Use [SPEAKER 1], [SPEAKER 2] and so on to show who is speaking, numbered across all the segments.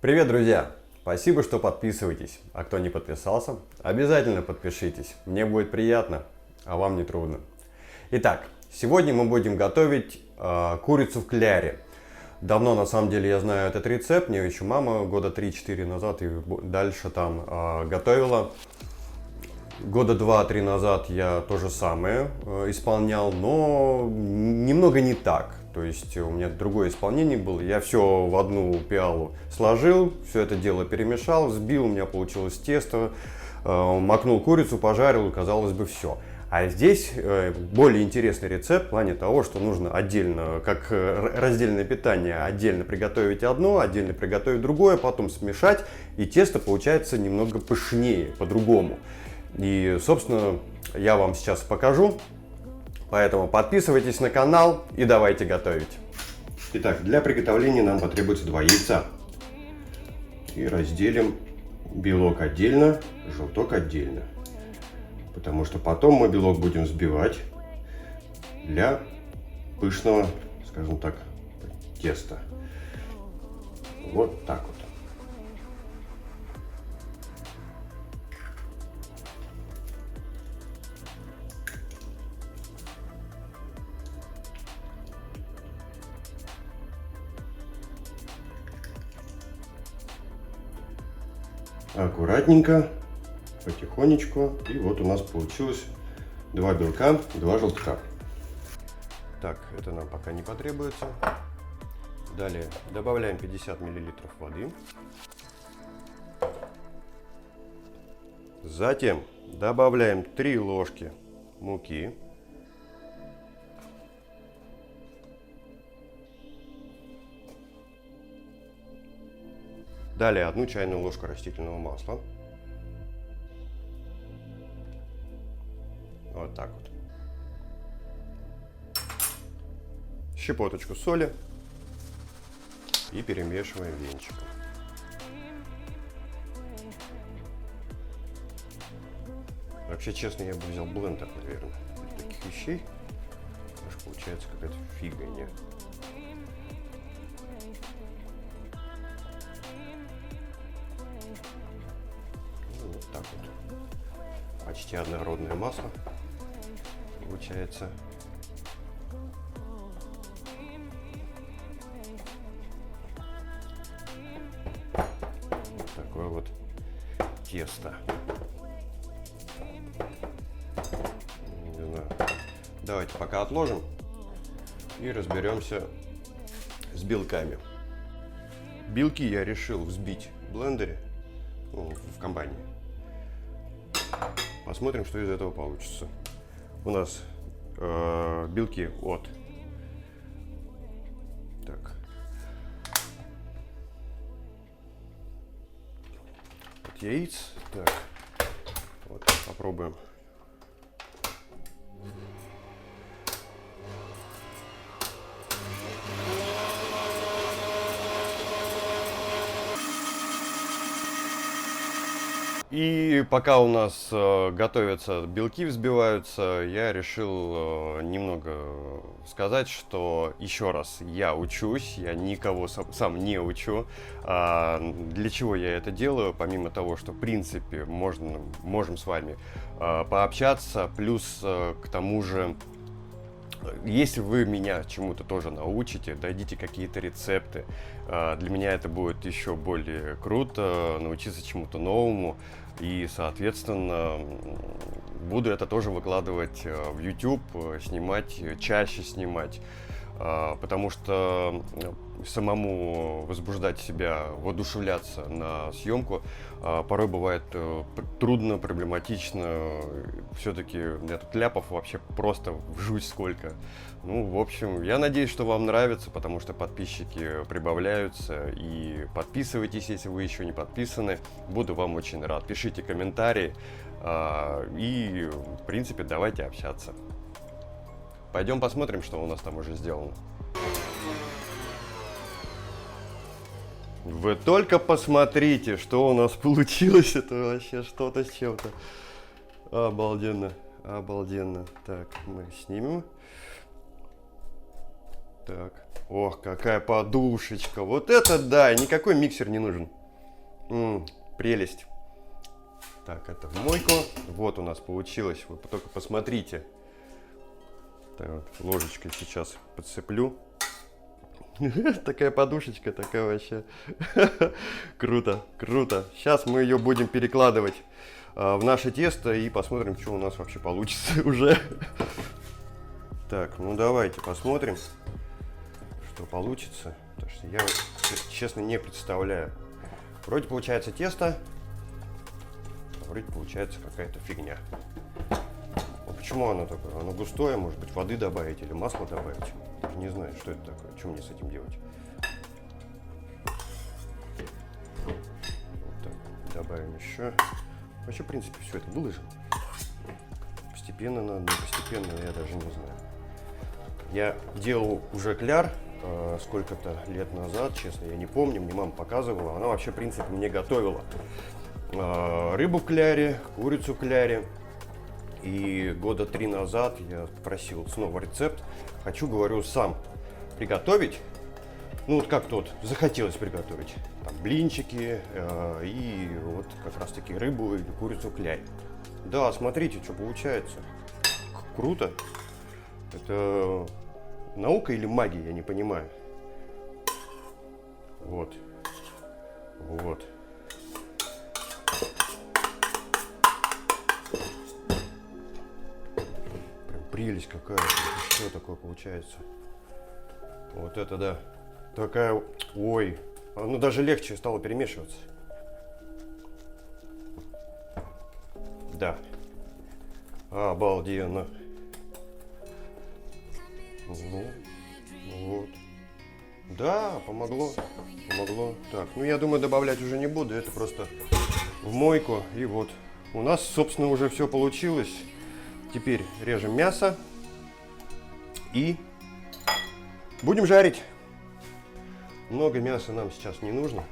[SPEAKER 1] Привет, друзья! Спасибо, что подписываетесь. А кто не подписался, обязательно подпишитесь. Мне будет приятно, а вам не трудно. Итак, сегодня мы будем готовить курицу в кляре. Давно, на самом деле, я знаю этот рецепт. Мне еще мама года 3-4 назад и дальше там готовила. Года 2-3 назад я то же самое исполнял, но немного не так. То есть у меня другое исполнение было. Я все в одну пиалу сложил, все это дело перемешал, взбил, у меня получилось тесто, макнул курицу, пожарил, и казалось бы, все. А здесь более интересный рецепт в плане того, что нужно отдельно, как раздельное питание, отдельно приготовить одно, отдельно приготовить другое, потом смешать, и тесто получается немного пышнее, по-другому. И, собственно, я вам сейчас покажу. Поэтому подписывайтесь на канал и давайте готовить. Итак, для приготовления нам потребуется 2 яйца. И разделим белок отдельно, желток отдельно. Потому что потом мы белок будем взбивать для пышного, скажем так, теста. Вот так вот. Аккуратненько, потихонечку. И вот у нас получилось 2 белка, 2 желтка. Так, это нам пока не потребуется. Далее добавляем 50 мл воды. Затем добавляем 3 ложки муки. Далее 1 чайную ложку растительного масла. Вот так вот. Щепоточку соли. И перемешиваем венчиком. Вообще, честно, я бы взял блендер, наверное, для таких вещей. Аж получается какая-то фигня. Вот так вот. Почти однородное масло получается. Вот такое вот тесто. Не знаю. Давайте пока отложим и разберемся с белками. Белки я решил взбить в блендере, в комбайне. Посмотрим, что из этого получится. У нас белки от яиц. Так, вот попробуем. И пока у нас готовятся белки, взбиваются, я решил немного сказать, что еще раз я учусь, я никого сам не учу. Для чего я это делаю? Помимо того, что в принципе можем с вами пообщаться, плюс к тому же, если вы меня чему-то тоже научите, дадите какие-то рецепты, для меня это будет еще более круто, научиться чему-то новому. И, соответственно, буду это тоже выкладывать в YouTube, снимать, чаще снимать. Потому что самому возбуждать себя, воодушевляться на съемку порой бывает трудно, проблематично. Все-таки у меня тут ляпов вообще просто жуть сколько. Ну, в общем, я надеюсь, что вам нравится, потому что подписчики прибавляются. И подписывайтесь, если вы еще не подписаны. Буду вам очень рад. Пишите комментарии. И, в принципе, давайте общаться. Пойдем посмотрим, что у нас там уже сделано. Вы только посмотрите, что у нас получилось. Это вообще что-то с чем-то. Обалденно, обалденно. Так, мы снимем. Так. Ох, какая подушечка. Вот это да, никакой миксер не нужен. Прелесть. Так, это в мойку. Вот у нас получилось. Вы только посмотрите. Так вот, ложечкой сейчас подсыплю. Такая подушечка, такая вообще. Круто, круто. Сейчас мы ее будем перекладывать в наше тесто и посмотрим, что у нас вообще получится уже. Так, ну давайте посмотрим, что получится. Потому что я, честно, не представляю. Вроде получается тесто, а вроде получается какая-то фигня. А почему оно такое? Оно густое, может быть, воды добавить или масло добавить? Даже не знаю, что это такое. Что мне с этим делать? Вот так, добавим еще. Вообще, в принципе, все это выложим. Постепенно надо, постепенно, я даже не знаю. Я делал уже кляр сколько-то лет назад, честно, я не помню, мне мама показывала. Она вообще, в принципе, мне готовила рыбу в кляре, курицу в кляре. И года 3 назад я попросил снова рецепт. Хочу, говорю, сам приготовить. Ну, вот как тот, захотелось приготовить. Там блинчики и вот как раз-таки рыбу или курицу в кляре. Да, смотрите, что получается. Круто. Это наука или магия, я не понимаю. Вот. Вот. Прям прелесть какая-то. Что такое получается? Вот это да. Такая... Ой. Ну даже легче стало перемешиваться. Да. Обалденно. Ну, вот. Да, помогло. Помогло. Так, ну я думаю, добавлять уже не буду. Это просто в мойку. И вот. У нас, собственно, уже все получилось. Теперь режем мясо. И будем жарить. Много мяса нам сейчас не нужно.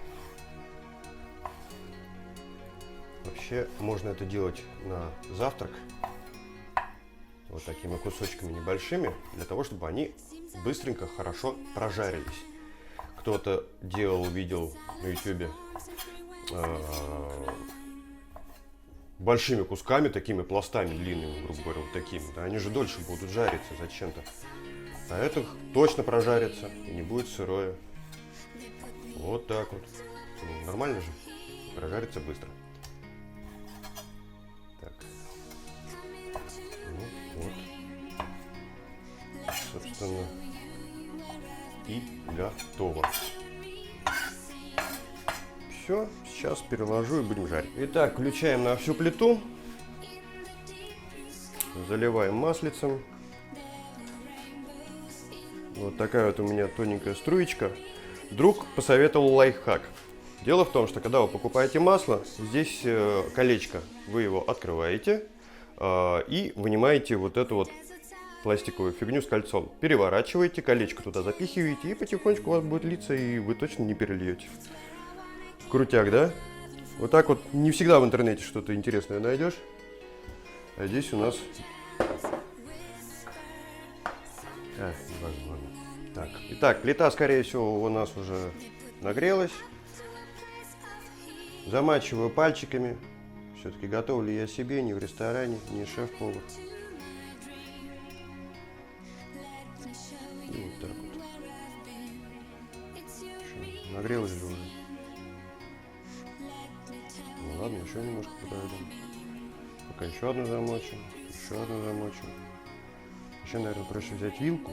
[SPEAKER 1] Вообще, можно это делать на завтрак. Вот такими кусочками небольшими, для того, чтобы они быстренько, хорошо прожарились. Кто-то делал, видел на YouTube большими кусками, такими пластами длинными, грубо говоря, вот такими. Да, они же дольше будут жариться зачем-то. А это точно прожарится и не будет сырое. Вот так вот. Ну, нормально же. Прожарится быстро. Так. Ну, вот. Собственно, и готово. Все, сейчас переложу и будем жарить. Итак, включаем на всю плиту. Заливаем маслицем. Вот такая вот у меня тоненькая струечка. Друг посоветовал лайфхак. Дело в том, что когда вы покупаете масло, здесь колечко, вы его открываете и вынимаете вот эту вот пластиковую фигню с кольцом. Переворачиваете, колечко туда запихиваете и потихонечку у вас будет литься, и вы точно не перельете. Крутяк, да? Вот так вот не всегда в интернете что-то интересное найдешь. А здесь у нас... невозможно. Так. Итак, плита, скорее всего, у нас уже нагрелась. Замачиваю пальчиками. Все-таки готовлю я себе, не в ресторане, не шеф-повар. И вот так вот. Что, нагрелась же уже. Ну ладно, еще немножко подождем. Пока еще одну замочим, еще одну замочим. Еще, наверное, проще взять вилку.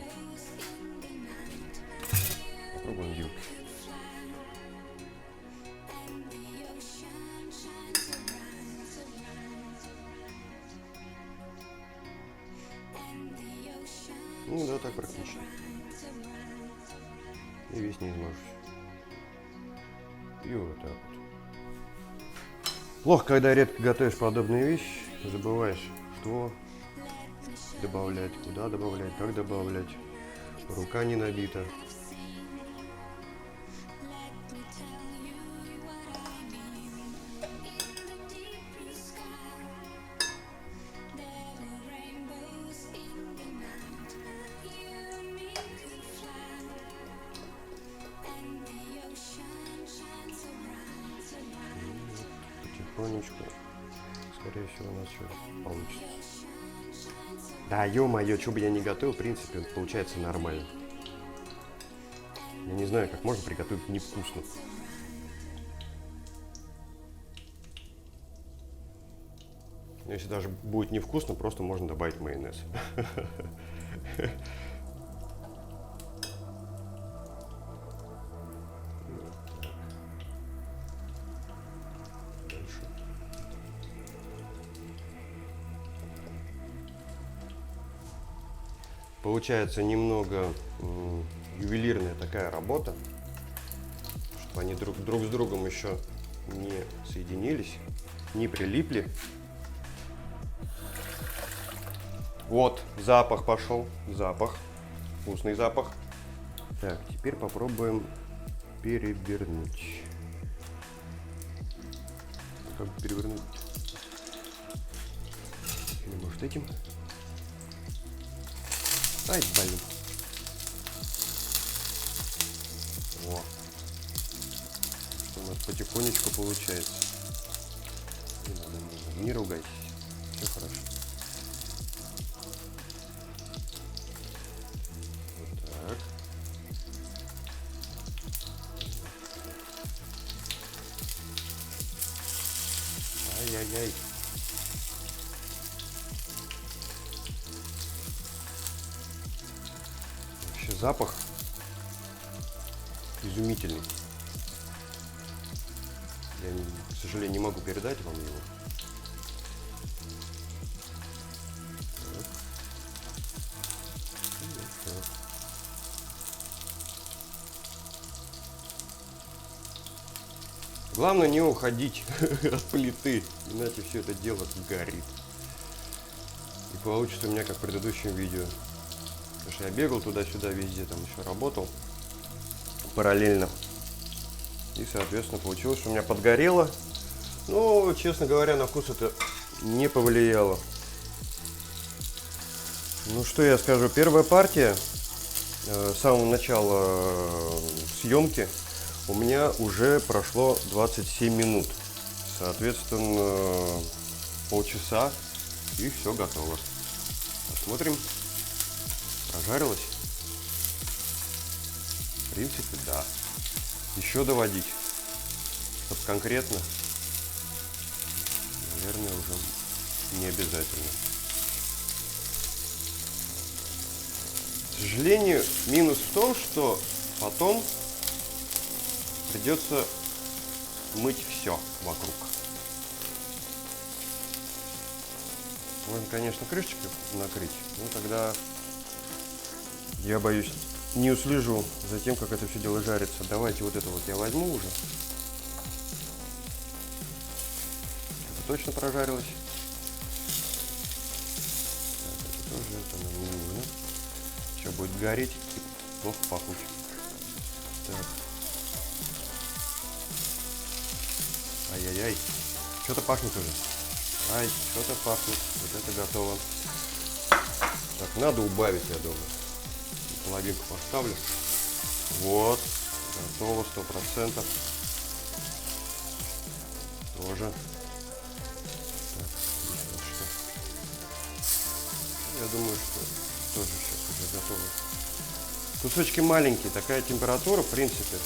[SPEAKER 1] Попробуем вилкой. Ну да, так практично. И весь не измажусь. И вот так вот. Плохо, когда редко готовишь подобные вещи, забываешь, что добавлять, куда добавлять, как добавлять. Рука не набита.
[SPEAKER 2] потихонечку. Скорее всего, у нас все получится. Да, ё-моё, что бы я ни готовил, в принципе, получается нормально. Я не знаю, как можно приготовить невкусно. Но если даже будет невкусно, просто можно добавить майонез. Получается немного ювелирная такая работа, чтобы они друг с другом еще не соединились, не прилипли. Вот, запах пошел, запах, вкусный запах. Так, теперь попробуем перевернуть. Как перевернуть? Или может этим? Ай, блин. О. Что у нас потихонечку получается. Не ругайтесь. Все хорошо. Вот так. Ай-яй-яй. Вообще запах изумительный. Я, к сожалению, не могу передать вам его. Главное не уходить от плиты, иначе все это дело сгорит. И получится у меня как в предыдущем видео. Потому что я бегал туда-сюда везде, там еще работал параллельно. И, соответственно, получилось, что у меня подгорело. Но, честно говоря, на вкус это не повлияло. Ну, что я скажу. Первая партия с самого начала съемки у меня уже прошло 27 минут. Соответственно, полчаса и все готово. Посмотрим. Прожарилось? В принципе, да. Еще доводить. Чтобы конкретно, наверное, уже не обязательно. К сожалению, минус в том, что потом придется мыть все вокруг. Можно, конечно, крышечкой накрыть, но тогда я боюсь, не услежу за тем, как это все дело жарится. Давайте вот это вот я возьму уже. Это точно прожарилось. Так, это тоже это нам не нужно. Все будет гореть и плохо пахнуть. Так. Ай-яй-яй. Что-то пахнет уже. Ай, что-то пахнет. Вот это готово. Так, надо убавить, я думаю. Половинку поставлю. Вот. Готово, 100%. Тоже. Так, вот что. Я думаю, что тоже сейчас уже готово. Кусочки маленькие. Такая температура, в принципе,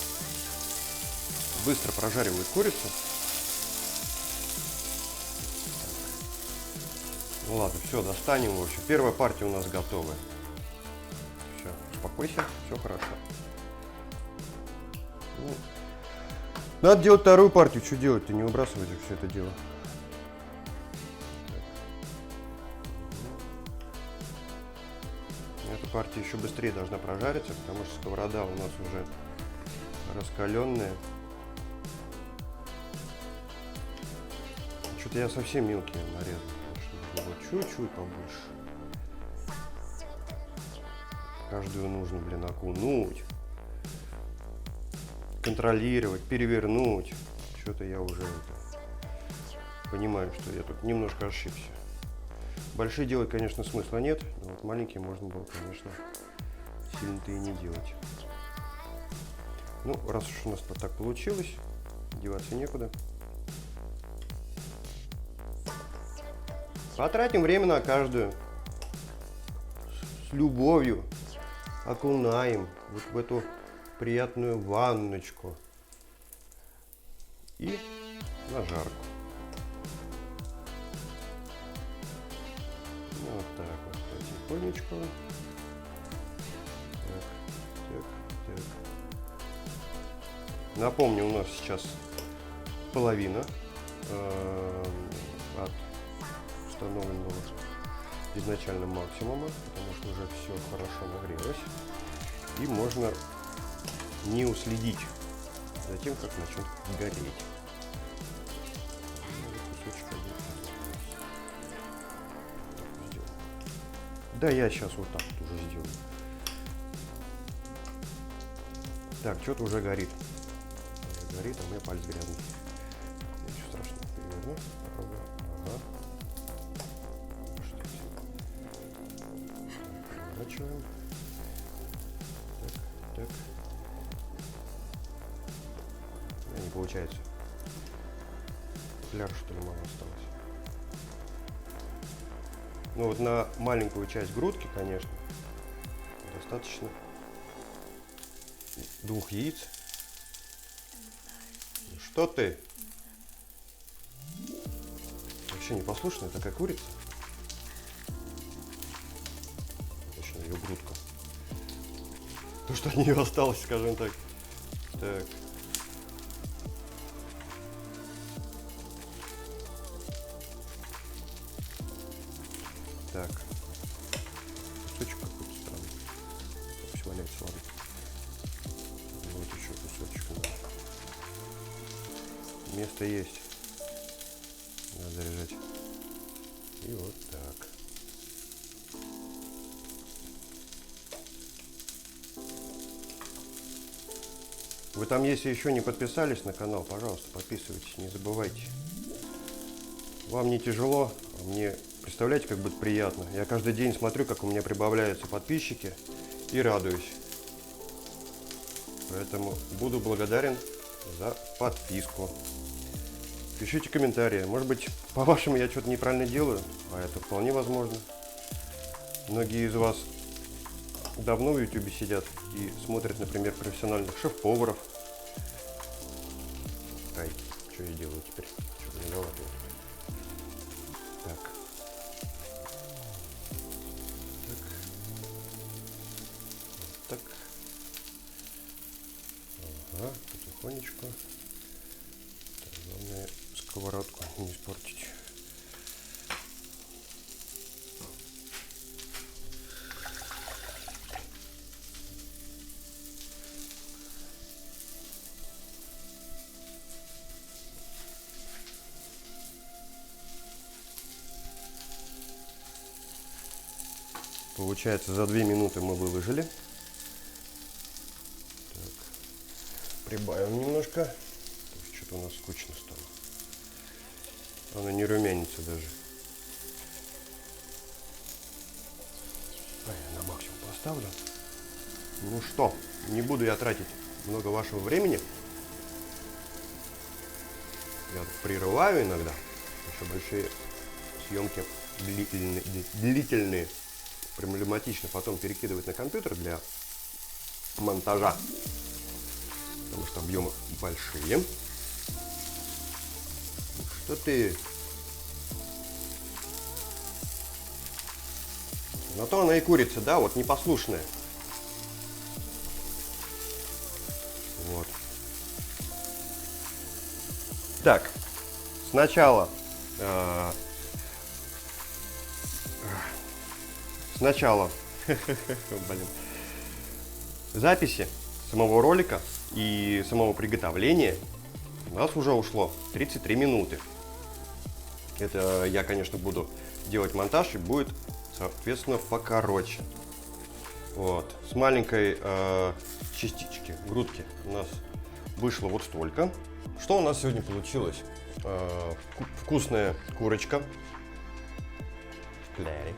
[SPEAKER 2] быстро прожаривает курицу. Ну ладно, все, достанем. В общем, первая партия у нас готовая. Все, успокойся, все хорошо. Ну, надо делать вторую партию. Что делать-то? Не выбрасывать все это дело. Эта партия еще быстрее должна прожариться, потому что сковорода у нас уже раскаленная. Что-то я совсем мелкие нарезал. Вот чуть-чуть побольше. Каждую нужно, блин, окунуть, контролировать, перевернуть. Что-то я уже понимаю, что я тут немножко ошибся. Большие делать, конечно, смысла нет, но вот маленькие можно было, конечно, сильно-то и не делать. Ну, раз уж у нас так получилось, деваться некуда. Потратим время на каждую. С любовью окунаем вот в эту приятную ванночку. И на жарку. Вот так вот потихонечку. Так, так, так. Напомню, у нас сейчас половина от установленного изначально максимума, потому что уже все хорошо нагрелось. И можно не уследить за тем, как начнет гореть. Кусочек один. Да, я сейчас вот так вот уже сделаю. Так, что-то уже горит. Уже горит, а у меня палец грязный. Ничего страшного. Переверну. Попробую. Ага. Переворачиваем. Так, так. Не получается. Кляр, что ли, мало осталось. Ну вот на маленькую часть грудки, конечно, достаточно 2 яиц. Что ты? Вообще непослушная такая курица. Точно ее грудка. То, что от нее осталось, скажем так. Так. Так. Кусочек какой-то странный. Пусть валяется, ладно. Вот еще кусочек. Да. Место есть. Надо заряжать. И вот так. Вы там, если еще не подписались на канал, пожалуйста, подписывайтесь, не забывайте. Вам не тяжело, а мне, представляете, как будет приятно. Я каждый день смотрю, как у меня прибавляются подписчики, и радуюсь. Поэтому буду благодарен за подписку. Пишите комментарии. Может быть, по-вашему, я что-то неправильно делаю, а это вполне возможно. Многие из вас давно в YouTube сидят и смотрят, например, профессиональных шеф-поваров. Ай, что я делаю теперь? Что-то не галатываю. Так. Так. Так. Ага, потихонечку. Так, главное сковородку не испортить. Получается, за 2 минуты мы выложили. Так. Прибавим немножко. Что-то у нас скучно стало. Она не румянится даже. Я на максимум поставлю. Ну что, не буду я тратить много вашего времени. Я прерываю иногда. Еще большие съемки длительные. Проблематично потом перекидывать на компьютер для монтажа, потому что объемы большие. Что ты? На то она и курица, да, вот непослушная. Вот. Так, сначала блин, записи самого ролика и самого приготовления у нас уже ушло 33 минуты. Это я, конечно, буду делать монтаж и будет, соответственно, покороче. Вот. С маленькой частички грудки у нас вышло вот столько. Что у нас сегодня получилось? Вкусная курочка в кляре.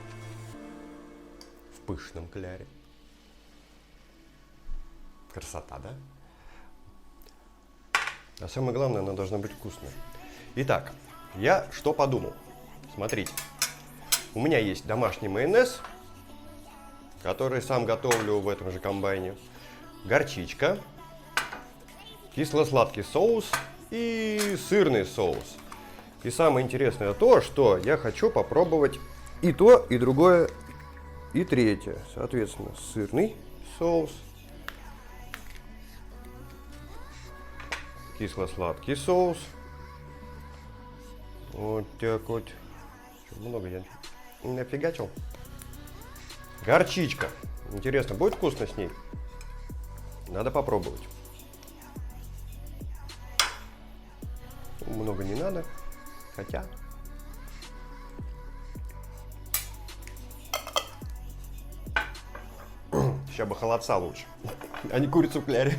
[SPEAKER 2] В пышном кляре. Красота, да? А самое главное, она должна быть вкусная. Итак, я что подумал? Смотрите. У меня есть домашний майонез, который сам готовлю в этом же комбайне. Горчичка, кисло-сладкий соус и сырный соус. И самое интересное то, что я хочу попробовать и то, и другое, и третье. Соответственно, сырный соус, кисло-сладкий соус. Вот так вот. Что, много я нафигачил. Горчичка. Интересно, будет вкусно с ней? Надо попробовать. Много не надо. Хотя. Сейчас бы холодца лучше, а не курицу в кляре.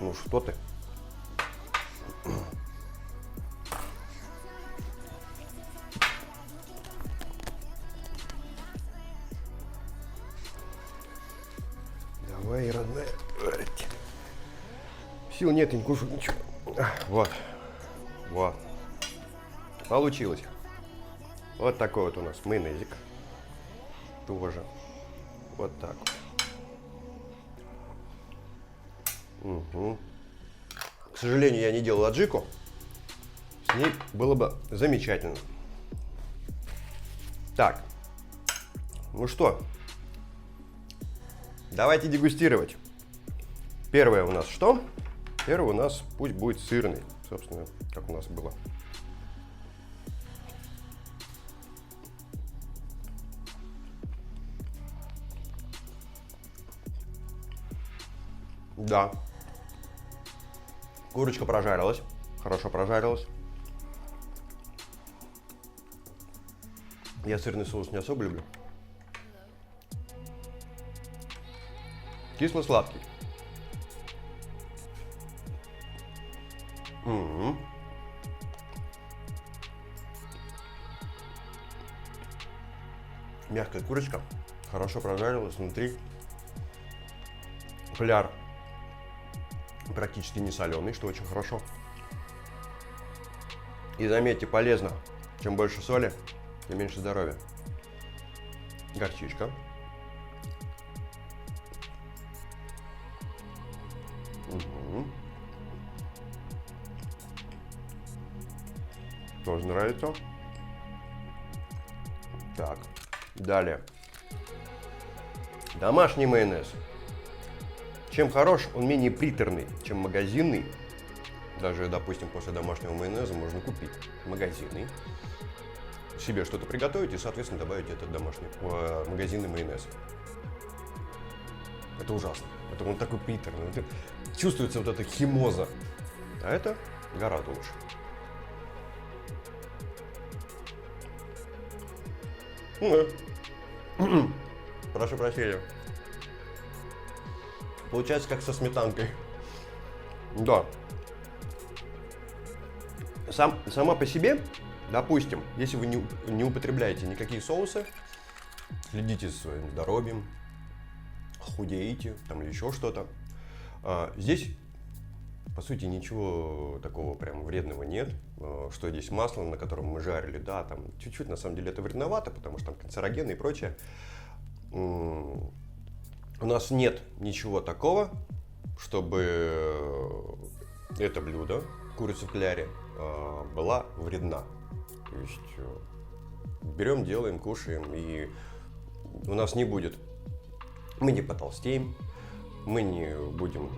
[SPEAKER 2] Ну что ты? Давай, родная. Сил нет, я не кушаю ничего. Вот. Вот. Получилось. Вот такой вот у нас майонезик. Тоже. Вот так. Угу. К сожалению, я не делал аджику. С ней было бы замечательно. Так. Ну что? Давайте дегустировать. Первое у нас что? Первый у нас пусть будет сырный. Собственно, как у нас было. Да. Курочка прожарилась. Хорошо прожарилась. Я сырный соус не особо люблю. Кисло-сладкий. Угу. Мягкая курочка. Хорошо прожарилась внутри. Кляр практически не соленый, что очень хорошо. И заметьте, полезно. Чем больше соли, тем меньше здоровья. Горчичка. Угу. Тоже нравится. Так, далее. Домашний майонез. Чем хорош, он менее приторный, чем магазинный. Даже, допустим, после домашнего майонеза можно купить магазинный. Себе что-то приготовить и, соответственно, добавить этот домашний, магазинный майонез. Это ужасно. Это он такой приторный. Это, чувствуется вот эта химоза. А это гораздо лучше. Прошу прощения. Получается как со сметанкой. Да. Сама по себе, допустим, если вы не употребляете никакие соусы, следите за своим здоровьем, худеете там или еще что-то, здесь, по сути, ничего такого прям вредного нет. Что здесь масло, на котором мы жарили, да, там чуть-чуть, на самом деле, это вредновато, потому что там канцерогены и прочее. У нас нет ничего такого, чтобы это блюдо, курица в кляре, была вредна. То есть берем, делаем, кушаем, и у нас не будет, мы не потолстеем, мы не будем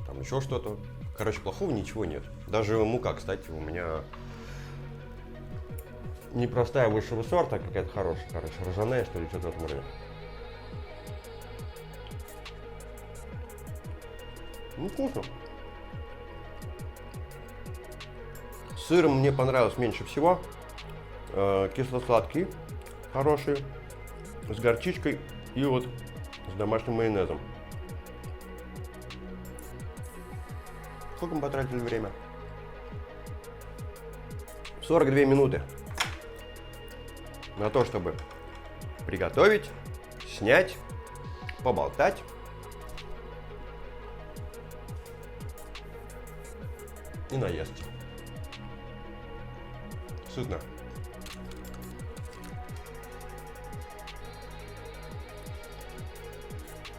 [SPEAKER 2] там еще что-то. Короче, плохого ничего нет. Даже мука, кстати, у меня непростая высшего сорта, какая-то хорошая, короче, ржаная, что ли, что-то в этом роде. Ну, вкусно. С сыром мне понравилось меньше всего. Кисло-сладкий, хороший, с горчичкой и вот с домашним майонезом. Сколько мы потратили время? 42 минуты на то, чтобы приготовить, снять, поболтать. И наесться. Сытно.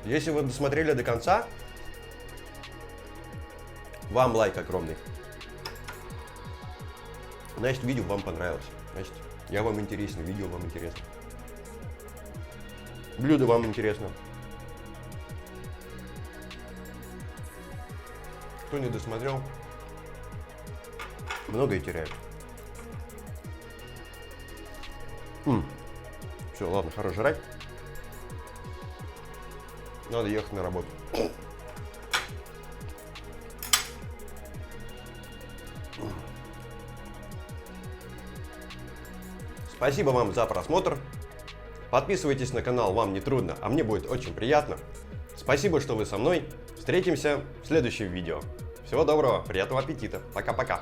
[SPEAKER 2] Если вы досмотрели до конца, вам лайк огромный. Значит, видео вам понравилось. Значит, я вам интересен, видео вам интересно. Блюдо вам интересно. Кто не досмотрел, многое теряют. Все, ладно, хорош жрать. Надо ехать на работу. Спасибо вам за просмотр. Подписывайтесь на канал, вам не трудно, а мне будет очень приятно. Спасибо, что вы со мной. Встретимся в следующем видео. Всего доброго, приятного аппетита. Пока-пока.